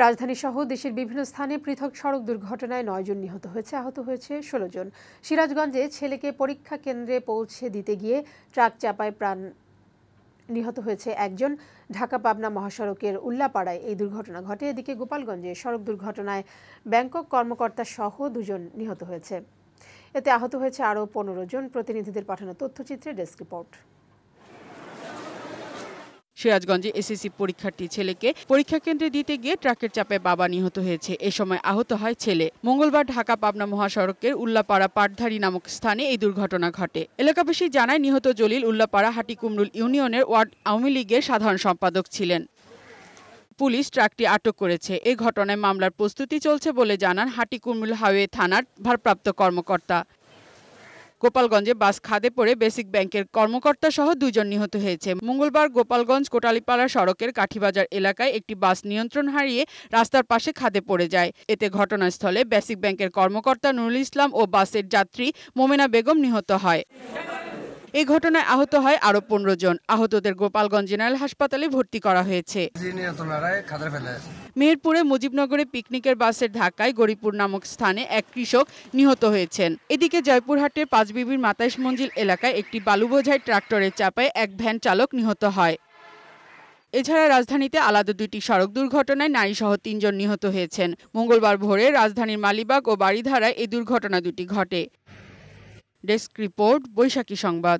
রাজধানী সহ দেশের বিভিন্ন স্থানে পৃথক সড়ক দুর্ঘটনায় ৯ জন নিহত হয়েছে, আহত হয়েছে ১৬ জন। সিরাজগঞ্জে ছেলেকে পরীক্ষা কেন্দ্রে পৌঁছে দিতে গিয়ে ট্রাক চাপায় প্রাণ নিহত হয়েছে একজন। ঢাকা পাবনা মহাসড়কের উল্লাপাড়ায় এই দুর্ঘটনা ঘটে। এদিকে গোপালগঞ্জে সড়ক দুর্ঘটনায় ব্যাংকক কর্মকর্তা সহ ২ জন নিহত হয়েছে। এতে আহত হয়েছে আরও ১৫ জন। প্রতিনিধিদের পাঠানো তথ্যচিত্রে ডেস্ক রিপোর্ট। সিরাজগঞ্জে এসএসসি পরীক্ষার্থী ছেলেকে পরীক্ষা কেন্দ্রে দিতে গিয়ে ট্রাকের চাপে বাবা নিহত হয়েছে। এ সময় আহত হয় ছেলে। মঙ্গলবার ঢাকা পাবনা মহাসড়কের উল্লাপাড়া পাটধারী নামক স্থানে এই দুর্ঘটনা ঘটে। এলাকাবাসী জানায়, নিহত জলিল উল্লাপাড়া হাটিকুমরুল ইউনিয়নের ওয়ার্ড আওয়ামী লীগের সাধারণ সম্পাদক ছিলেন। পুলিশ ট্রাকটি আটক করেছে। এই ঘটনায় মামলার প্রস্তুতি চলছে বলে জানান হাটিকুমরুল হাইওয়ে থানার ভারপ্রাপ্ত কর্মকর্তা। গোপালগঞ্জে বাস খাদে পড়ে বেসিক ব্যাংকের কর্মকর্তা সহ ২ জন নিহত হয়েছে। মঙ্গলবার গোপালগঞ্জ কোটালীপাড়া সড়কের কাঠিবাজার এলাকায় একটি বাস নিয়ন্ত্রণ হারিয়ে রাস্তার পাশে খাদে পড়ে যায়। এতে ঘটনাস্থলে বেসিক ব্যাংকের কর্মকর্তা নুরুল ইসলাম ও বাসের যাত্রী মোমেনা বেগম নিহত হয়। এই ঘটনায় আহত হয় আরও ১৫ জন। আহতদের গোপালগঞ্জ জেনারেল হাসপাতালে ভর্তি করা হয়েছে। মেহেরপুরে মুজিবনগরে পিকনিকের বাসের ধাক্কায় গরিপুর নামক স্থানে এক কৃষক নিহত হয়েছেন। এদিকে জয়পুরহাটের পাঁচবিবির মাতাইশ মঞ্জিল এলাকায় একটি বালুবোঝাই ট্রাক্টরের চাপায় এক ভ্যান চালক নিহত হয়। এছাড়া রাজধানীতে আলাদা ২টি সড়ক দুর্ঘটনায় নারীসহ ৩ জন নিহত হয়েছেন। মঙ্গলবার ভোরে রাজধানীর মালিবাগ ও বারিধারায় এই দুর্ঘটনা দুটি ঘটে। ডেস্ক রিপোর্ট, বৈশাখী সংবাদ।